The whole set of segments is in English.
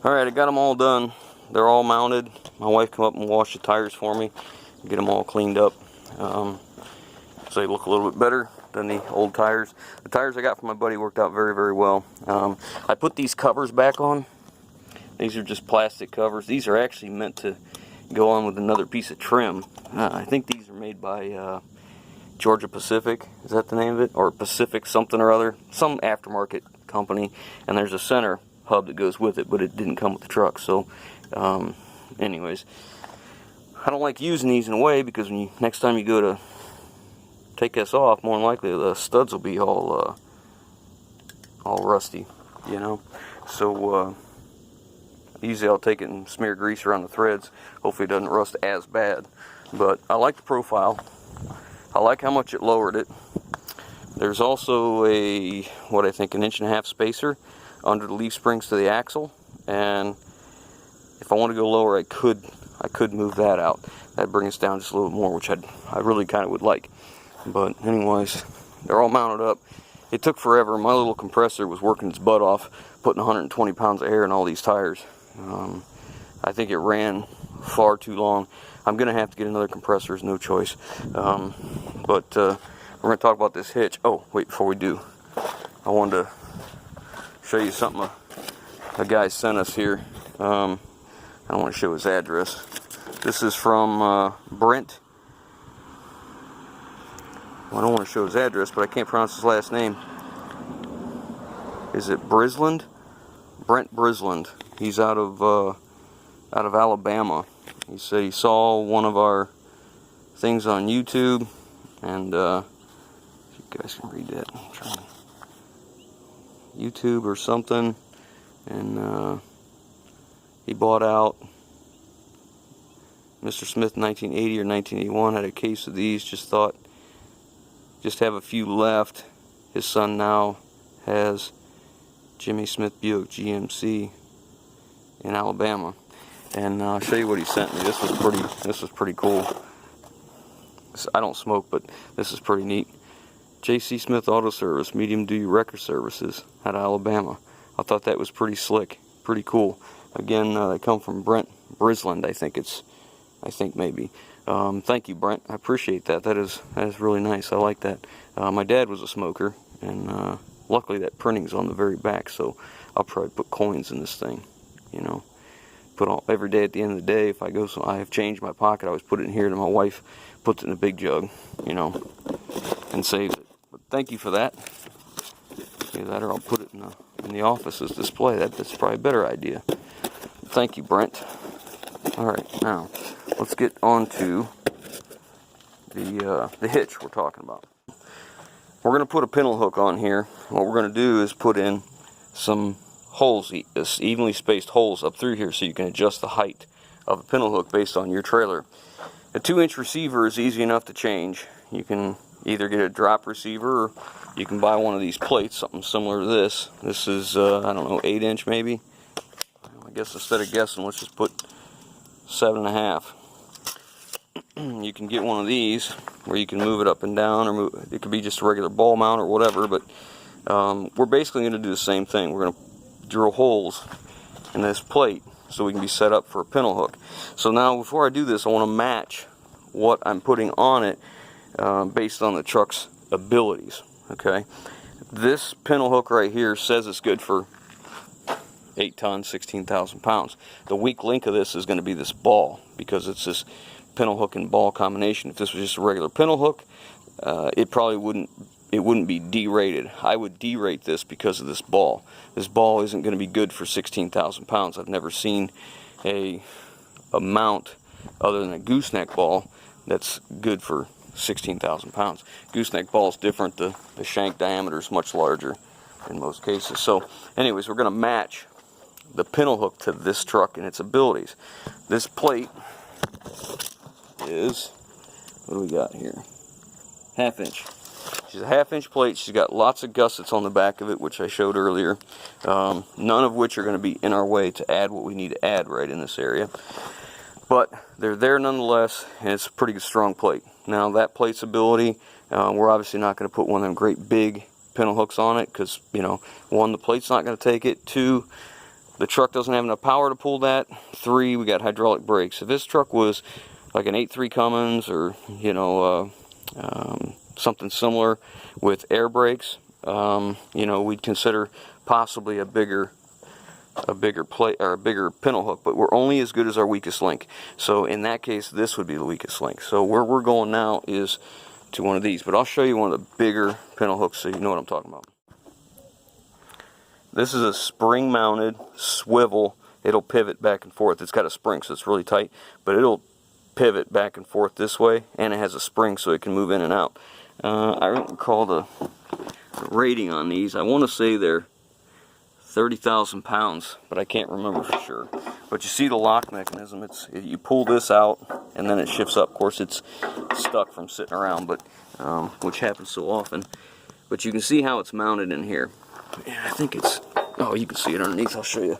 Alright, I got them all done. They're all mounted. My wife come up and washed the tires for me, get them all cleaned up. So they look a little bit better than the old tires. The tires I got from my buddy worked out very, very well. I put these covers back on. These are just plastic covers. These are actually meant to go on with another piece of trim. I think these are made by Georgia Pacific. Is that the name of it? Or Pacific something or other. Some aftermarket company. And there's a center hub that goes with it, but it didn't come with the truck. So anyways, I don't like using these in a way because when you, next time you go to take this off, more than likely the studs will be all rusty, you know. So usually I'll take it and smear grease around the threads. Hopefully it doesn't rust as bad. But I like the profile. I like how much it lowered it. There's also a, what I think, 1.5 inch spacer under the leaf springs to the axle, and if I want to go lower, I could move that out. That'd bring us down just a little bit more, which I really kind of would like. But anyways, they're all mounted up. It took forever. My little compressor was working its butt off, putting 120 pounds of air in all these tires. I think it ran far too long. I'm gonna have to get another compressor. There's no choice. But we're gonna talk about this hitch. Oh, wait, before we do, I wanted to show you something a guy sent us here. I don't want to show his address. This is from Brent. Well, I don't want to show his address, but I can't pronounce his last name. Is it Brisland? Brent Brisland. He's out of Alabama. He said he saw one of our things on YouTube, and if you guys can read that. I'm trying to, YouTube or something, and he bought out Mr. Smith 1980 or 1981, had a case of these, just have a few left. His son now has Jimmy Smith Buick GMC in Alabama, and I'll show you what he sent me. This was pretty cool. I don't smoke, but this is pretty neat. J.C. Smith Auto Service, medium duty wrecker services out of Alabama. I thought that was pretty slick, pretty cool. Again, they come from Brent Brisland, I think maybe. Thank you, Brent. I appreciate that. That is really nice. I like that. My dad was a smoker, and luckily that printing's on the very back, so I'll probably put coins in this thing, you know. Every day at the end of the day, if I go, so I have change in my pocket, I always put it in here, and my wife puts it in a big jug, you know, and saves it. But thank you for that. Either that, or I'll put it in the office as display. That's probably a better idea. Thank you, Brent. All right, now let's get on to the hitch we're talking about. We're going to put a pintle hook on here. What we're going to do is put in some holes, evenly spaced holes up through here, so you can adjust the height of a pintle hook based on your trailer. A 2-inch receiver is easy enough to change. You can either get a drop receiver, or you can buy one of these plates, something similar to this. This is, I don't know, 8-inch maybe. I guess instead of guessing, let's just put 7.5. You can get one of these where you can move it up and down, or it could be just a regular ball mount or whatever, but we're basically going to do the same thing. We're going to drill holes in this plate so we can be set up for a pintle hook. So now before I do this, I want to match what I'm putting on it based on the truck's abilities. Okay, this pintle hook right here says it's good for 8 tons, 16,000 pounds. The weak link of this is going to be this ball, because it's this pintle hook and ball combination. If this was just a regular pintle hook, it probably wouldn't be D-rated. I would D-rate this because of this ball. This ball isn't going to be good for 16,000 pounds. I've never seen a mount other than a gooseneck ball that's good for 16,000 pounds. Gooseneck ball is different. The shank diameter is much larger in most cases. So anyways, we're going to match the pintle hook to this truck and its abilities. This plate is, what do we got here? 1/2 inch. She's a 1/2 inch plate. She's got lots of gussets on the back of it, which I showed earlier. None of which are going to be in our way to add what we need to add right in this area. But they're there nonetheless, and it's a pretty strong plate. Now that plate's ability, we're obviously not going to put one of them great big pintle hooks on it, because, you know, one, the plate's not going to take it. Two, the truck doesn't have enough power to pull that. 3, we got hydraulic brakes. If this truck was like an 8.3 Cummins or, you know, something similar with air brakes, you know, we'd consider possibly a bigger plate or a bigger pintle hook, but we're only as good as our weakest link. So in that case, this would be the weakest link. So where we're going now is to one of these, but I'll show you one of the bigger pintle hooks so you know what I'm talking about. This is a spring mounted swivel. It'll pivot back and forth. It's got a spring, so it's really tight, but it'll pivot back and forth this way, and it has a spring so it can move in and out. I don't recall the rating on these. I want to say they're 30,000 pounds, but I can't remember for sure. But you see the lock mechanism. You pull this out and then it shifts up. Of course, it's stuck from sitting around, but which happens so often. But you can see how it's mounted in here. Yeah, I think it's, oh, you can see it underneath. I'll show you.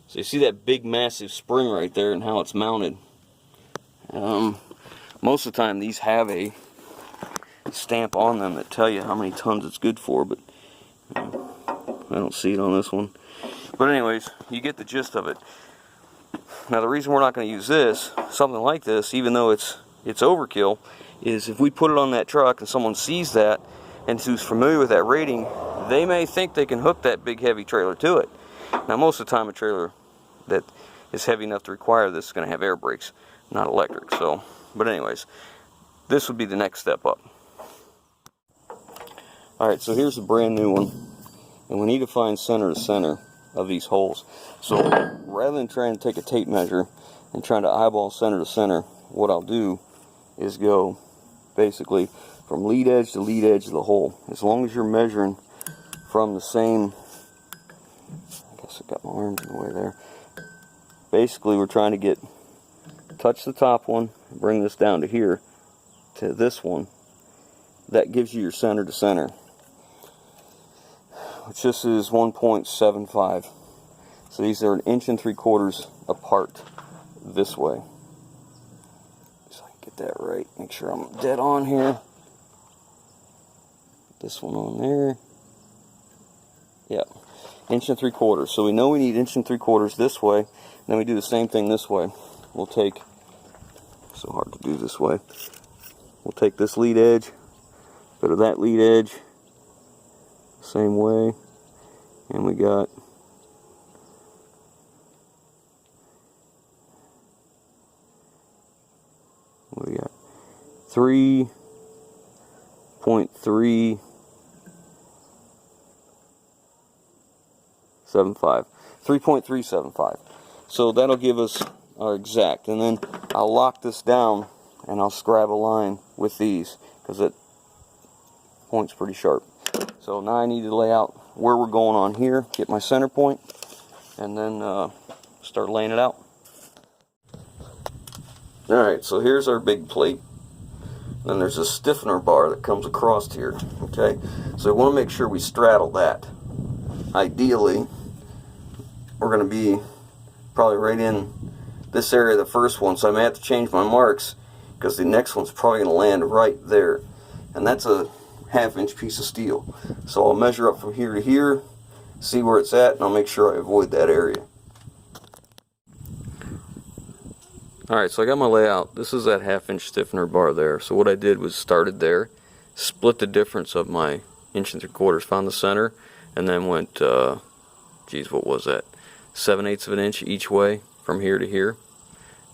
So you see that big massive spring right there and how it's mounted. Most of the time these have a stamp on them that tell you how many tons it's good for, but I don't see it on this one. But anyways, you get the gist of it. Now the reason we're not going to use this, something like this, even though it's overkill, is if we put it on that truck and someone sees that and who's familiar with that rating, they may think they can hook that big heavy trailer to it. Now most of the time a trailer that is heavy enough to require this is going to have air brakes, not electric. So, but anyways, this would be the next step up. Alright, so here's a brand new one, and we need to find center to center of these holes. So rather than trying to take a tape measure and trying to eyeball center to center, what I'll do is go basically from lead edge to lead edge of the hole. As long as you're measuring from the same, I guess I got my arms in the way there. Basically we're trying to touch the top one, bring this down to here, to this one. That gives you your center to center, which this is 1.75. So these are 1 3/4 inches apart this way. So I can get that right. Make sure I'm dead on here. This one on there. Yep, 1 3/4. So we know we need 1 3/4 this way. Then we do the same thing this way. We'll take, so hard to do this way. We'll take this lead edge, go to that lead edge, same way, and we got 3.375. 3.375. So that'll give us our exact, and then I'll lock this down and I'll scribe a line with these because it point's pretty sharp. So now I need to lay out where we're going on here, get my center point, and then start laying it out. Alright, so here's our big plate. Then there's a stiffener bar that comes across here. Okay, so we want to make sure we straddle that. Ideally, we're going to be probably right in this area, the first one, so I may have to change my marks because the next one's probably going to land right there, and that's a 1/2 inch piece of steel. So I'll measure up from here to here, see where it's at, and I'll make sure I avoid that area. Alright, so I got my layout. This is that 1/2 inch stiffener bar there. So what I did was started there, split the difference of my 1 3/4, found the center, and then went, geez, what was that? 7/8 of an inch each way from here to here,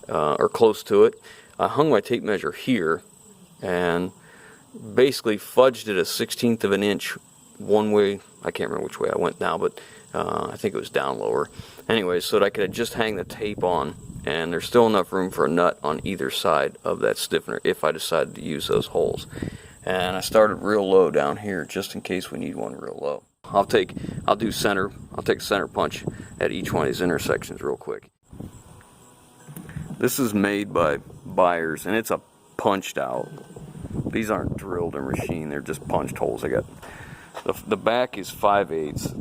or close to it. I hung my tape measure here and basically fudged it a 1/16 of an inch one way. I can't remember which way I went now, but I think it was down lower. Anyway, so that I could just hang the tape on, and there's still enough room for a nut on either side of that stiffener if I decided to use those holes. And I started real low down here just in case we need one real low. I'll take a center punch at each one of these intersections real quick. This is made by Buyers, and it's a punched out. These aren't drilled or machined, they're just punched holes. I got the back is 5/8,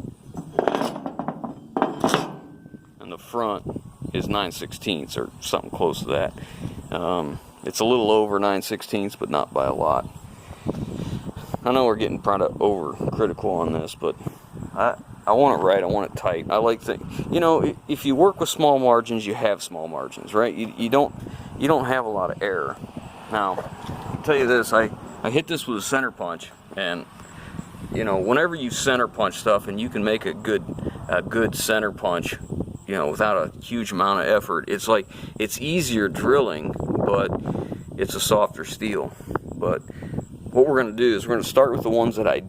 and the front is 9/16 or something close to that. It's a little over 9/16, but not by a lot. I know we're getting kind of over-critical on this, but I want it right. I want it tight. I like things. You know, if you work with small margins, you have small margins, right? You don't have a lot of error. Now, I'll tell you this. I hit this with a center punch, and you know, whenever you center punch stuff, and you can make a good center punch, you know, without a huge amount of effort, it's like it's easier drilling, but it's a softer steel. But what we're going to do is we're going to start with the ones that I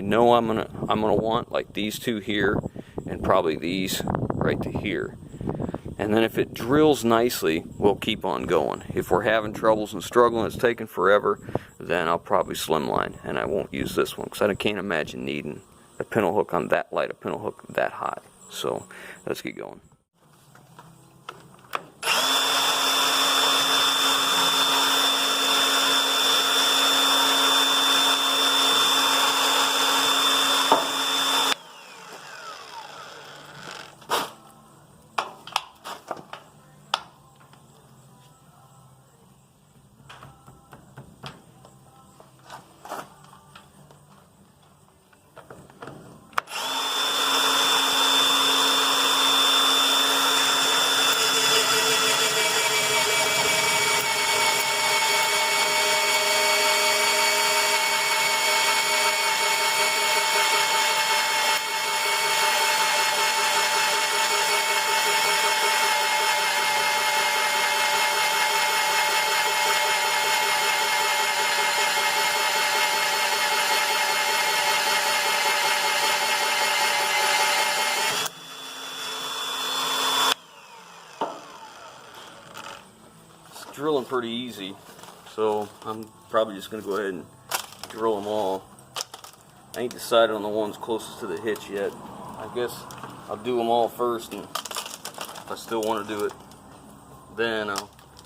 know I'm gonna want, like these two here, and probably these right to here. And then if it drills nicely, we'll keep on going. If we're having troubles and struggling, it's taking forever, then I'll probably slimline, and I won't use this one because I can't imagine needing a pintle hook on that light, a pintle hook that hot. So let's get going. Drilling pretty easy, so I'm probably just going to go ahead and drill them all. I ain't decided on the ones closest to the hitch yet. I guess I'll do them all first, and if I still want to do it, then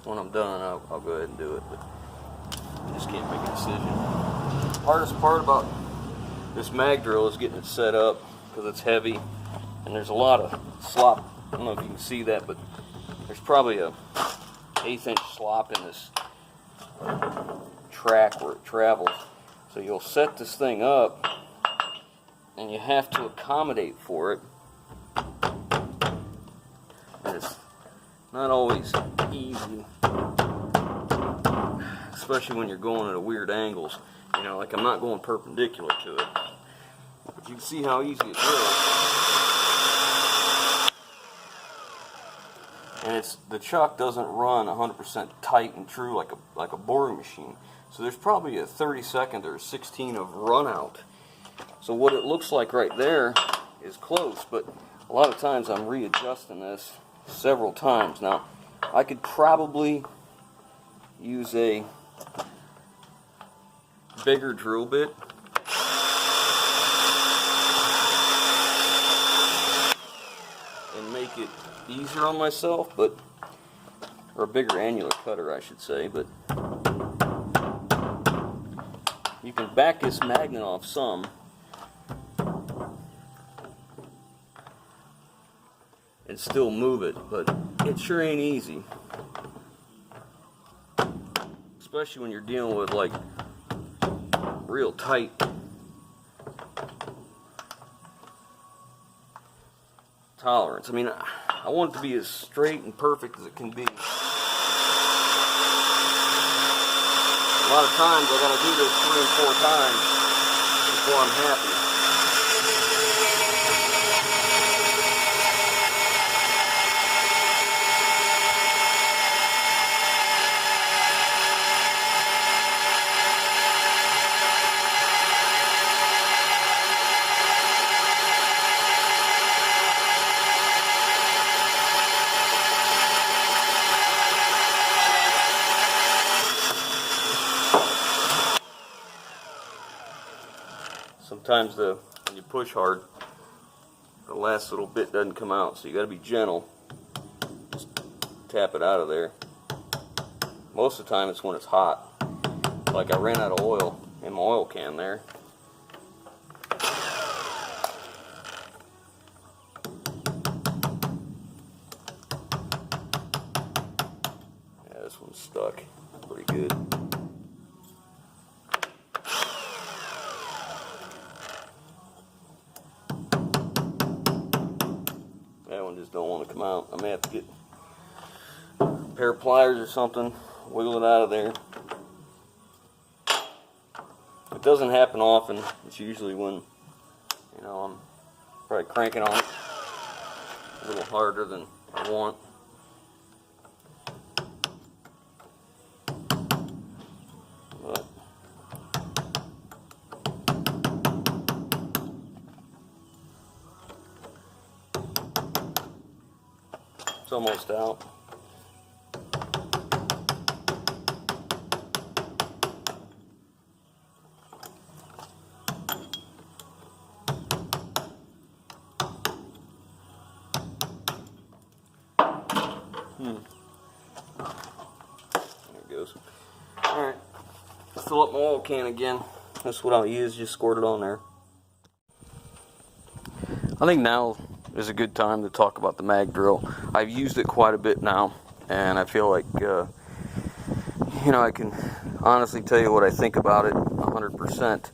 when I'm done, I'll go ahead and do it. But I just can't make a decision. The hardest part about this mag drill is getting it set up because it's heavy, and there's a lot of slop. I don't know if you can see that, but there's probably a 1/8 inch slop in this track where it travels. So you'll set this thing up and you have to accommodate for it. And it's not always easy, especially when you're going at weird angles. You know, like I'm not going perpendicular to it, but you can see how easy it is. And the chuck doesn't run 100% tight and true like a boring machine. So there's probably a 32nd or 16 of run out. So what it looks like right there is close, but a lot of times I'm readjusting this several times. Now, I could probably use a bigger drill bit. And make it easier on myself, or a bigger annular cutter, I should say, but you can back this magnet off some and still move it, but it sure ain't easy, especially when you're dealing with like real tight tolerance. I mean, I want it to be as straight and perfect as it can be. A lot of times I gotta do this 3 and 4 times before I'm happy. Sometimes when you push hard, the last little bit doesn't come out, so you got to be gentle. Just tap it out of there. Most of the time it's when it's hot. Like I ran out of oil in my oil can there. Yeah, this one's stuck pretty good. just don't want to come out. I may have to get a pair of pliers or something, wiggle it out of there. It doesn't happen often. It's usually when, you know, I'm probably cranking on it a little harder than I want. But it's almost out. There it goes. Alright, fill up my oil can again. That's what I'll use, just squirt it on there. I think now is a good time to talk about the mag drill. I've used it quite a bit now, and I feel like, you know, I can honestly tell you what I think about it 100%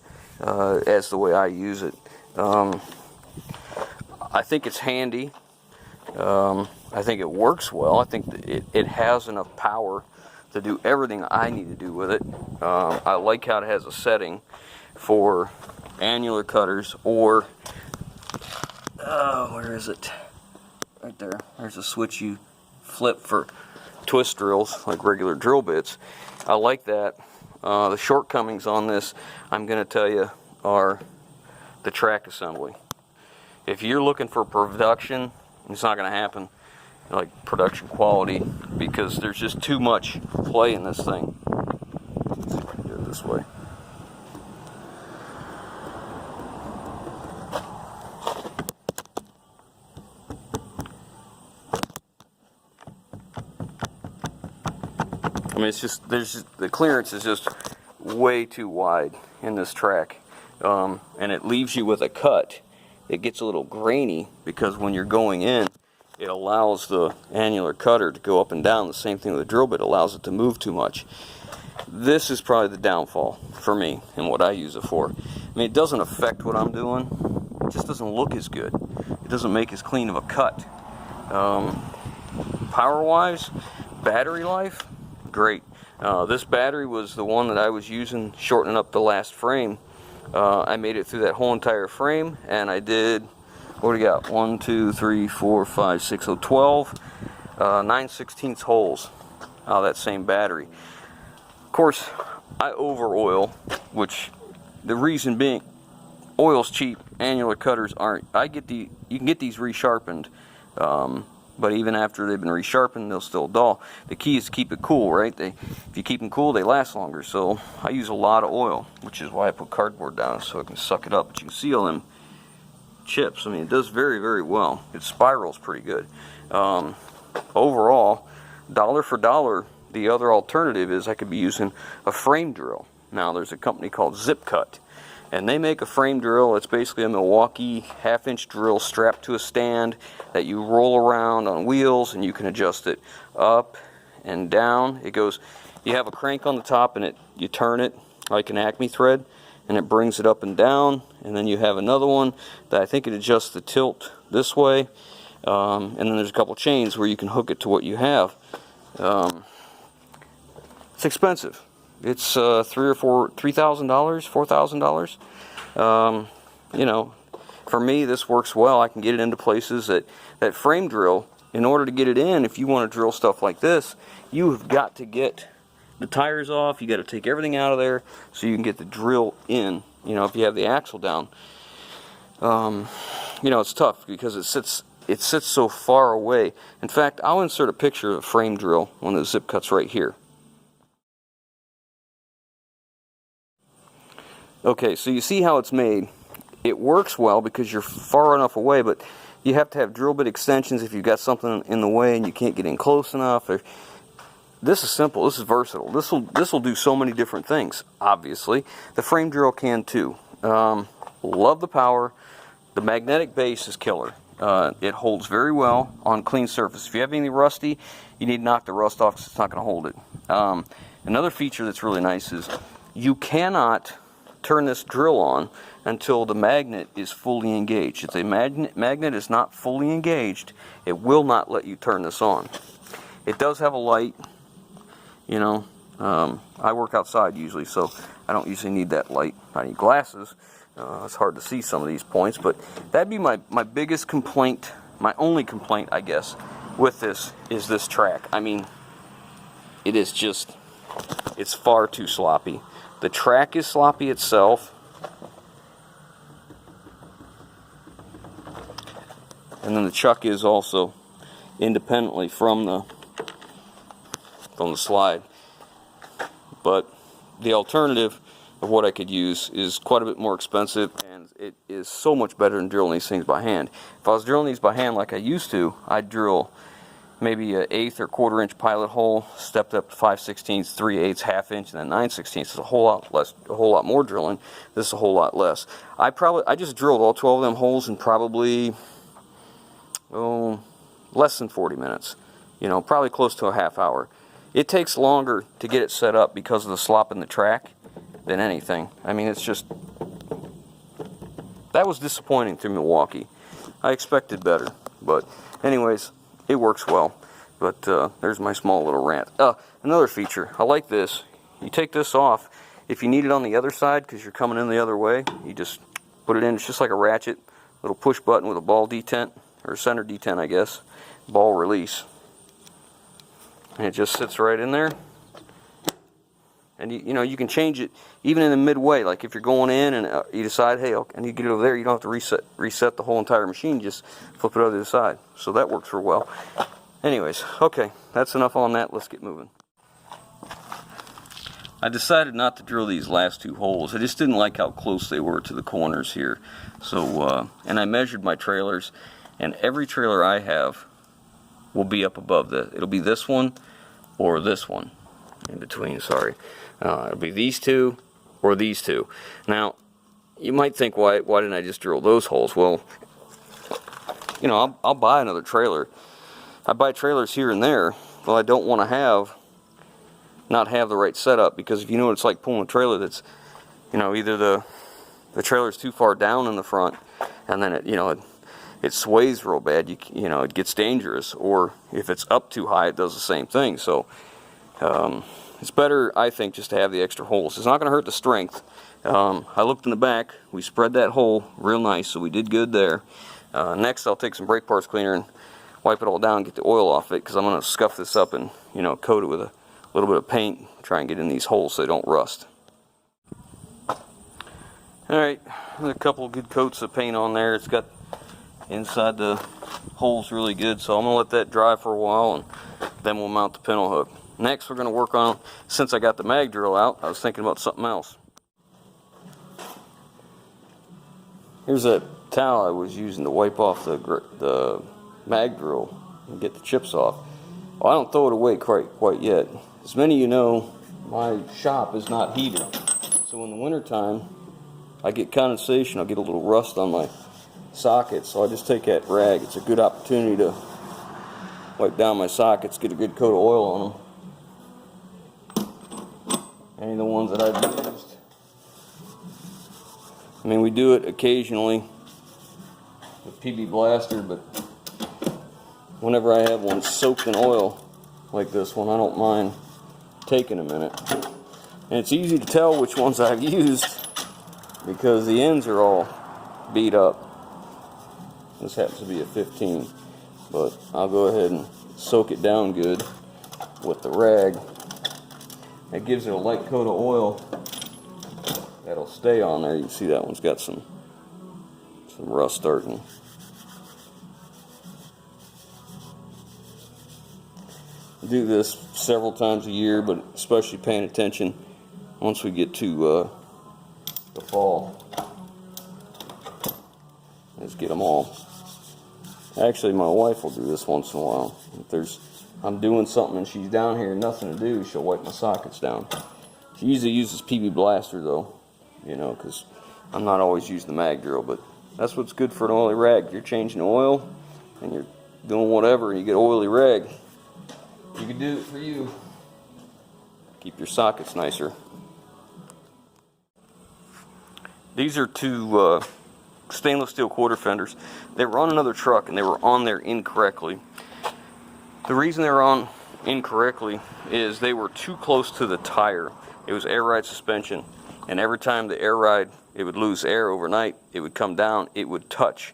as the way I use it. I think it's handy. I think it works well. I think that it has enough power to do everything I need to do with it. I like how it has a setting for annular cutters or, where is it? Right there. There's a switch you flip for twist drills, like regular drill bits. I like that. The shortcomings on this, I'm going to tell you, are the track assembly. If you're looking for production, it's not going to happen, like production quality, because there's just too much play in this thing. Let's see if I can do it this way. I mean, it's just, the clearance is just way too wide in this track, and it leaves you with a cut. It gets a little grainy because when you're going in, it allows the annular cutter to go up and down. The same thing with the drill bit, allows it to move too much. This is probably the downfall for me and what I use it for. I mean, it doesn't affect what I'm doing. It just doesn't look as good. It doesn't make as clean of a cut. Power-wise, battery life, great. This battery was the one that I was using, shortening up the last frame. I made it through that whole entire frame, and I did, what do we got? 1, 2, 3, 4, 5, 6, so 12, 9/16 holes out of that same battery. Of course, I over oil, which the reason being, oil's cheap, annular cutters aren't. You can get these resharpened, but even after they've been resharpened, they'll still dull. The key is to keep it cool, right? If you keep them cool, they last longer. So I use a lot of oil, which is why I put cardboard down so I can suck it up. But you can see all them chips. I mean, it does very, very well. It spirals pretty good. Overall, dollar for dollar, the other alternative is I could be using a frame drill. Now, there's a company called Zip Cut, and they make a frame drill. It's basically a Milwaukee half-inch drill strapped to a stand that you roll around on wheels, and you can adjust it up and down. It goes, you have a crank on the top, and you turn it like an Acme thread, and it brings it up and down. And then you have another one that I think it adjusts the tilt this way. And then there's a couple chains where you can hook it to what you have. It's expensive. It's $3,000 or $4,000. You know, for me, this works well. I can get it into places that frame drill. In order to get it in, if you want to drill stuff like this, you have got to get the tires off. You got to take everything out of there so you can get the drill in. You know, if you have the axle down, you know, it's tough because it sits so far away. In fact, I'll insert a picture of a frame drill when the Zip Cut's right here. Okay, so you see how it's made. It works well because you're far enough away, but you have to have drill bit extensions if you've got something in the way and you can't get in close enough. This is simple. This is versatile. This will do so many different things. Obviously, the frame drill can too. Love the power. The magnetic base is killer. It holds very well on clean surface. If you have any rusty, you need to knock the rust off because it's not going to hold it. Another feature that's really nice is you cannot turn this drill on until the magnet is fully engaged. If the magnet is not fully engaged, it will not let you turn this on. It does have a light, you know. I work outside usually, so I don't usually need that light. I need glasses. It's hard to see some of these points, but that'd be my biggest complaint, my only complaint, I guess, with this is this track. I mean, it is just, it's far too sloppy. The track is sloppy itself. And then the chuck is also independently from the slide. But the alternative of what I could use is quite a bit more expensive, and it is so much better than drilling these things by hand. If I was drilling these by hand like I used to, I'd drill maybe an 1/8 or 1/4 inch pilot hole, stepped up to 5/16, 3/8, 1/2 inch, and then 9/16. It's a whole lot less, a whole lot more drilling. This is a whole lot less. I just drilled all 12 of them holes in probably less than 40 minutes. You know, probably close to a half hour. It takes longer to get it set up because of the slop in the track than anything. I mean, it's just, that was disappointing through Milwaukee. I expected better, but anyways, it works well. But there's my small little rant. Another feature, I like this. You take this off. If you need it on the other side because you're coming in the other way, you just put it in. It's just like a ratchet, little push button with a ball detent, or center detent, I guess, ball release. And it just sits right in there. And you know, you can change it even in the midway. Like if you're going in and you decide, hey, I need to get it over there, you don't have to reset the whole entire machine. Just flip it over to the side. So that works real well. Anyways, okay, that's enough on that. Let's get moving. I decided not to drill these last 2 holes. I just didn't like how close they were to the corners here. So, and I measured my trailers, and every trailer I have will be up above this. It'll be this one or this one in between, sorry. It'll be these 2 or these 2. Now, you might think, why didn't I just drill those holes? Well, you know, I'll buy another trailer. I buy trailers here and there. Well, I don't want to not have the right setup, because if you know what it's like pulling a trailer that's, you know, either the trailer's too far down in the front, and then it sways real bad, you know, it gets dangerous, or if it's up too high, it does the same thing. So it's better, I think, just to have the extra holes. It's not going to hurt the strength. I looked in the back, we spread that hole real nice, so we did good there. Next, I'll take some brake parts cleaner and wipe it all down, get the oil off it, because I'm going to scuff this up and, you know, coat it with a little bit of paint, try and get in these holes so they don't rust. Alright, a couple of good coats of paint on there. It's got inside the holes really good, so I'm going to let that dry for a while, and then we'll mount the pintle hook. Next, we're going to work on, since I got the mag drill out, I was thinking about something else. Here's that towel I was using to wipe off the mag drill and get the chips off. Well, I don't throw it away quite yet. As many of you know, my shop is not heated, so in the wintertime I get condensation, I'll get a little rust on my sockets, so I just take that rag. It's a good opportunity to wipe down my sockets, get a good coat of oil on them. Any of the ones that I've used. I mean, we do it occasionally with PB Blaster, but whenever I have one soaked in oil like this one, I don't mind taking a minute. And it's easy to tell which ones I've used because the ends are all beat up. This happens to be a 15, but I'll go ahead and soak it down good with the rag. It gives it a light coat of oil that'll stay on there. You can see that one's got some rust starting. Do this several times a year, but especially paying attention once we get to the fall. Let's get them all. Actually, my wife will do this once in a while. If I'm doing something and she's down here and nothing to do, she'll wipe my sockets down. She usually uses PB Blaster though, you know, because I'm not always using the mag drill, but that's what's good for an oily rag. If you're changing oil and you're doing whatever and you get oily rag, you can do it for you. Keep your sockets nicer. These are two stainless steel quarter fenders. They were on another truck and they were on there incorrectly. The reason they were on incorrectly is they were too close to the tire. It was air ride suspension, and every time the air ride, it would lose air overnight, it would come down, it would touch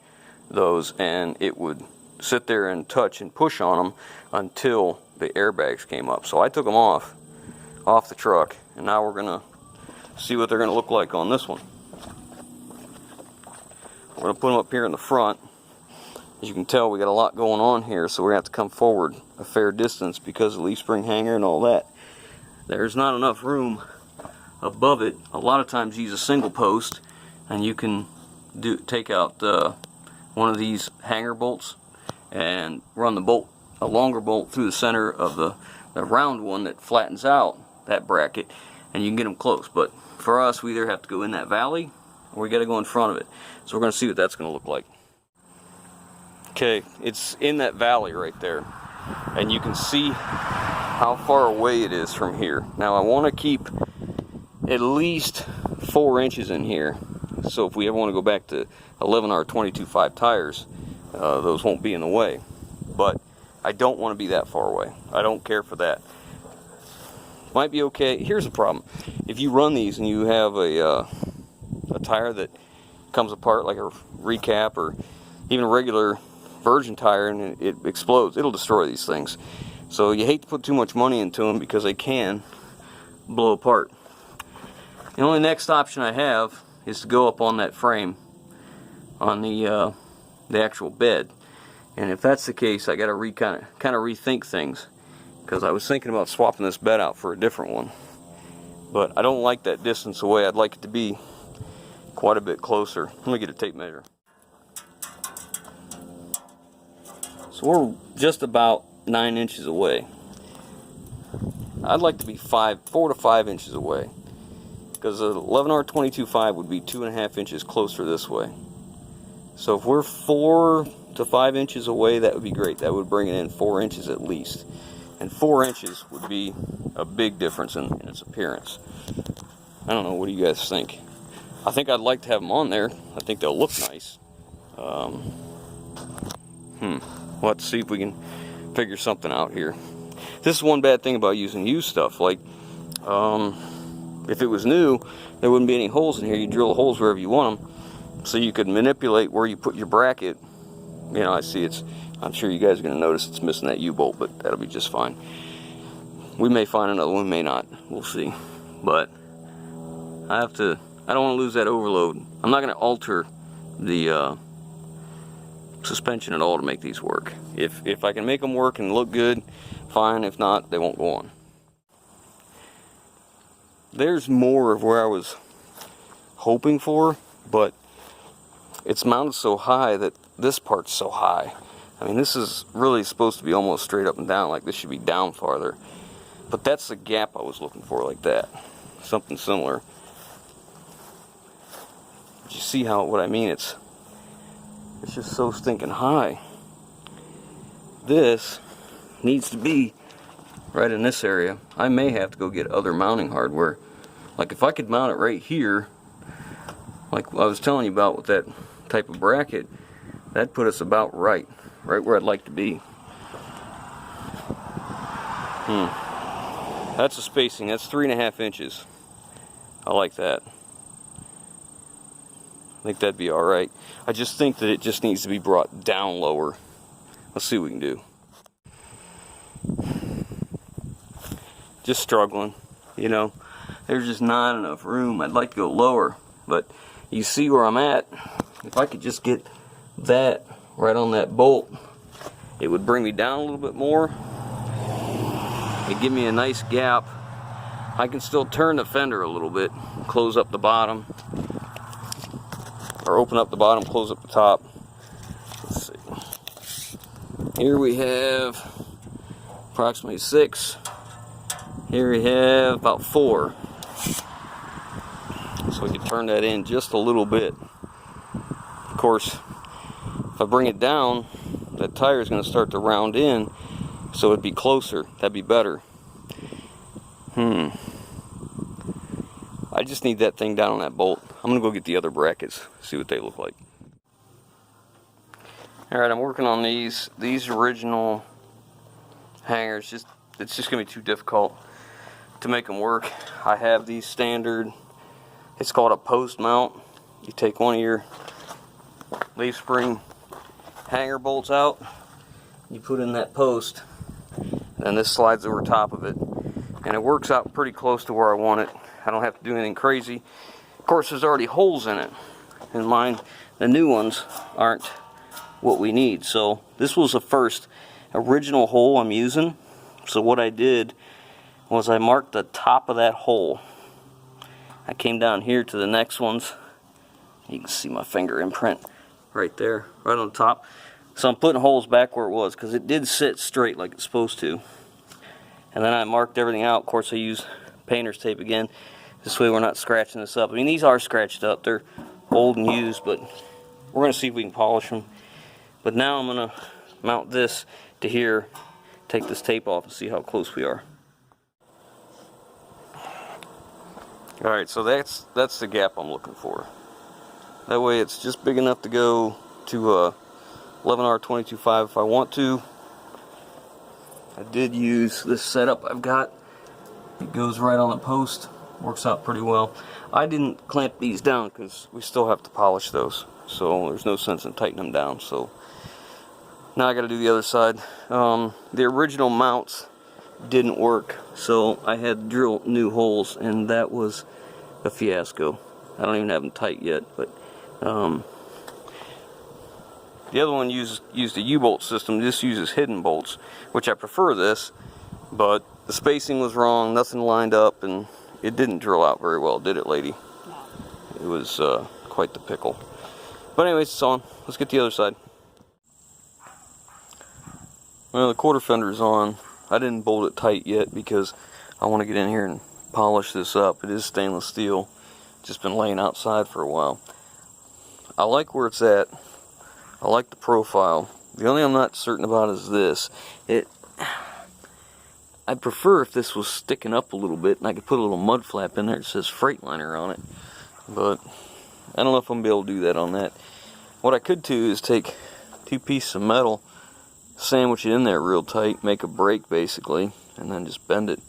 those, and it would sit there and touch and push on them until the airbags came up. So I took them off the truck, and now we're gonna see what they're gonna look like on this one. We're gonna put them up here in the front. As you can tell, we got a lot going on here, so we're gonna have to come forward a fair distance because of the leaf spring hanger and all that. There's not enough room above it. A lot of times you use a single post, and you can take out one of these hanger bolts and run the bolt, a longer bolt, through the center of the round one that flattens out that bracket, and you can get them close. But for us, we either have to go in that valley or we got to go in front of it. So we're going to see what that's going to look like. Okay, it's in that valley right there, and you can see how far away it is from here. Now I want to keep at least 4 inches in here, so if we ever want to go back to 11R 22.5 tires, those won't be in the way. But I don't want to be that far away. I don't care for that. Might be okay. Here's the problem: if you run these and you have a tire that comes apart, like a recap or even a regular virgin tire, and it explodes, it'll destroy these things. So you hate to put too much money into them because they can blow apart. The only next option I have is to go up on that frame on the actual bed, and if that's the case, I got to kind of rethink things, because I was thinking about swapping this bed out for a different one, but I don't like that distance away. I'd like it to be quite a bit closer. Let me get a tape measure. So we're just about 9 inches away. I'd like to be 4 to 5 inches away, because an 11R 22.5 would be 2.5 inches closer this way. So if we're 4 to 5 inches away, that would be great. That would bring it in 4 inches at least. And 4 inches would be a big difference in its appearance. I don't know, what do you guys think? I think I'd like to have them on there. I think they'll look nice. We'll have to see if we can figure something out here. This is one bad thing about using used stuff. Like, if it was new, there wouldn't be any holes in here. You drill holes wherever you want them, so you could manipulate where you put your bracket. You know, I see I'm sure you guys are going to notice it's missing that U-bolt, but that'll be just fine. We may find another one, may not. We'll see. But I don't want to lose that overload. I'm not going to alter the suspension at all to make these work. If I can make them work and look good, fine. If not, they won't go on. There's more of where I was hoping for, but it's mounted so high that this part's so high. I mean, this is really supposed to be almost straight up and down, like this should be down farther. But that's the gap I was looking for, like that. Something similar. But you see what I mean? It's just so stinking high. This needs to be right in this area. I may have to go get other mounting hardware. Like if I could mount it right here, like I was telling you about with that type of bracket, that'd put us about right where I'd like to be. That's the spacing. That's 3.5 inches. I like that. I think that'd be alright. I just think that it just needs to be brought down lower. Let's see what we can do. Just struggling, you know. There's just not enough room. I'd like to go lower, but you see where I'm at. If I could just get that right on that bolt, it would bring me down a little bit more. It'd give me a nice gap. I can still turn the fender a little bit, close up the bottom, or open up the bottom, close up the top. Let's see. Here we have approximately 6. Here we have about 4. So we can turn that in just a little bit. Of course, if I bring it down, that tire is going to start to round in, so it'd be closer. That'd be better. I just need that thing down on that bolt. I'm I'm gonna go get the other brackets, see what they look like. Alright, I'm working on these original hangers. It's just gonna be too difficult to make them work. I have these standard, it's called a post mount. You take one of your leaf spring hanger bolts out, you put in that post, and this slides over top of it, and it works out pretty close to where I want it. I don't have to do anything crazy. Of course, there's already holes in it, and mine, the new ones, aren't what we need. So this was the first original hole I'm using. So what I did was I marked the top of that hole. I came down here to the next ones. You can see my finger imprint right there, right on the top. So I'm putting holes back where it was, because it did sit straight like it's supposed to. And then I marked everything out. Of course, I use painter's tape again. This way we're not scratching this up. I mean, these are scratched up. They're old and used, but we're going to see if we can polish them. But now I'm going to mount this to here, take this tape off, and see how close we are. Alright, so that's the gap I'm looking for. That way it's just big enough to go to 11R22.5 if I want to. I did use this setup I've got. It goes right on the post. Works out pretty well. I didn't clamp these down because we still have to polish those. So there's no sense in tightening them down. So now I got to do the other side. The original mounts didn't work, so I had to drill new holes, and that was a fiasco. I don't even have them tight yet, but the other one used a U-bolt system. This uses hidden bolts, which I prefer this, but the spacing was wrong, nothing lined up, and it didn't drill out very well, did it, lady? It was quite the pickle. But anyways, it's on. Let's get the other side. Well, the quarter fender's on. I didn't bolt it tight yet because I want to get in here and polish this up. It is stainless steel. Just been laying outside for a while. I like where it's at. I like the profile. The only thing I'm not certain about is this. I'd prefer if this was sticking up a little bit and I could put a little mud flap in there that says Freightliner on it. But I don't know if I'm going to be able to do that on that. What I could do is take 2 pieces of metal, sandwich it in there real tight, make a brake basically, and then just bend it.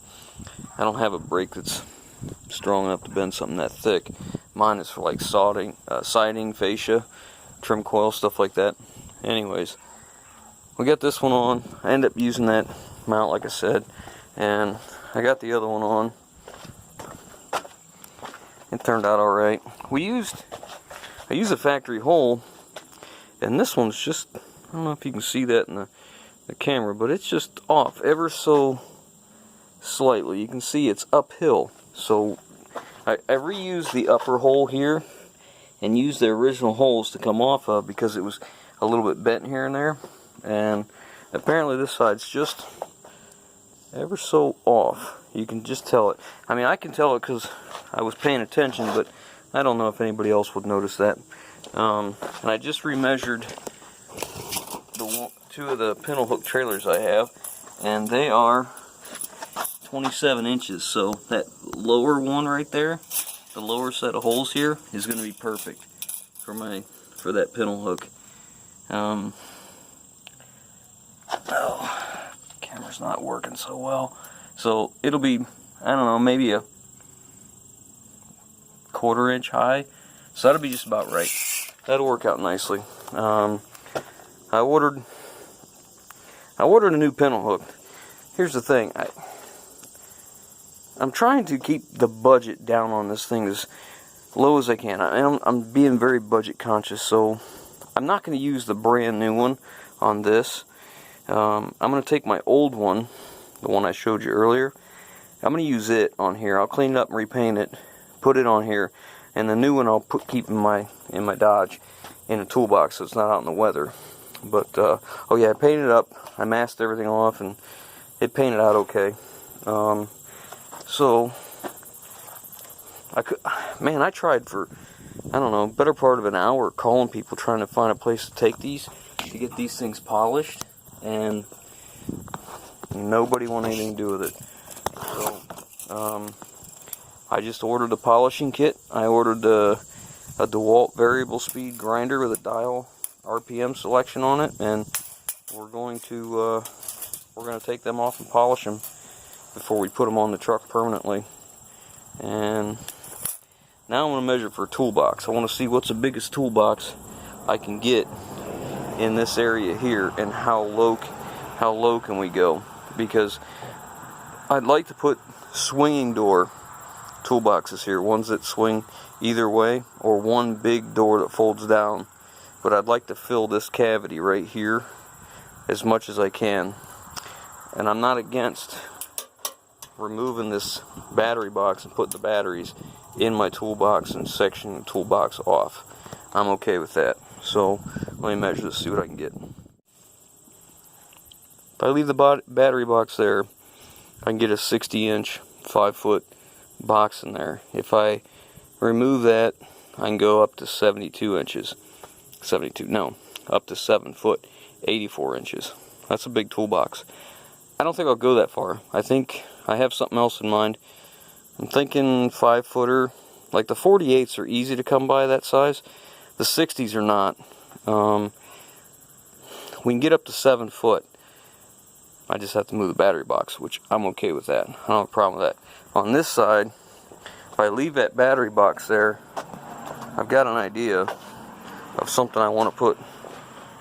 I don't have a brake that's strong enough to bend something that thick. Mine is for like siding, fascia, trim coil, stuff like that. Anyways, we got this one on. I ended up using that mount like I said, and I got the other one on. It turned out alright. I used a factory hole, and this one's just, I don't know if you can see that in the camera, but it's just off ever so slightly. You can see it's uphill. So I reused the upper hole here and used the original holes to come off of because it was a little bit bent here and there. And apparently this side's just ever so off. You can just tell it. I mean, I can tell it because I was paying attention, but I don't know if anybody else would notice that. And I just remeasured two of the pintle hook trailers I have, and they are 27 inches. So that lower one right there, the lower set of holes here, is going to be perfect for that pintle hook. Oh, camera's not working so well. So it'll be, I don't know, maybe a 1/4 inch high. So that'll be just about right. That'll work out nicely. I ordered a new pintle hook. Here's the thing. I'm trying to keep the budget down on this thing as low as I can. I'm being very budget conscious, so I'm not going to use the brand new one on this. I'm going to take my old one, the one I showed you earlier. I'm going to use it on here. I'll clean it up and repaint it, put it on here, and the new one I'll keep in my Dodge in a toolbox so it's not out in the weather. But oh yeah, I painted it up. I masked everything off, and it painted out okay. So I tried for, I don't know, better part of an hour calling people trying to find a place to take these to get these things polished, and nobody wanted anything to do with it. So I just ordered a polishing kit. I ordered a DeWalt variable speed grinder with a dial RPM selection on it, and we're going to take them off and polish them before we put them on the truck permanently. And now I'm going to measure for a toolbox. I want to see what's the biggest toolbox I can get in this area here, and how low can we go, because I'd like to put swinging door toolboxes here, ones that swing either way, or one big door that folds down. But I'd like to fill this cavity right here as much as I can. And I'm not against removing this battery box and putting the batteries in my toolbox and sectioning the toolbox off. I'm okay with that. So let me measure this, see what I can get. If I leave the battery box there, I can get a 60-inch, 5-foot box in there. If I remove that, I can go up to 72 inches. Up to 7 foot, 84 inches. That's a big toolbox. I don't think I'll go that far. I think I have something else in mind. I'm thinking 5-footer. Like the 48s are easy to come by that size. The 60s are not. We can get up to 7 foot. I just have to move the battery box, which I'm okay with that. I don't have a problem with that. On this side, if I leave that battery box there, I've got an idea of something I want to put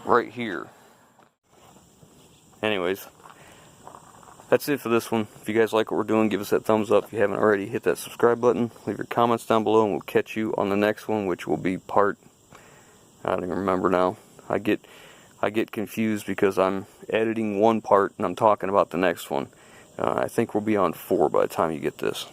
right here. Anyways, that's it for this one. If you guys like what we're doing, give us that thumbs up. If you haven't already, hit that subscribe button. Leave your comments down below, and we'll catch you on the next one, which will be part, I don't even remember now. I get confused because I'm editing one part and I'm talking about the next one. I think we'll be on 4 by the time you get this.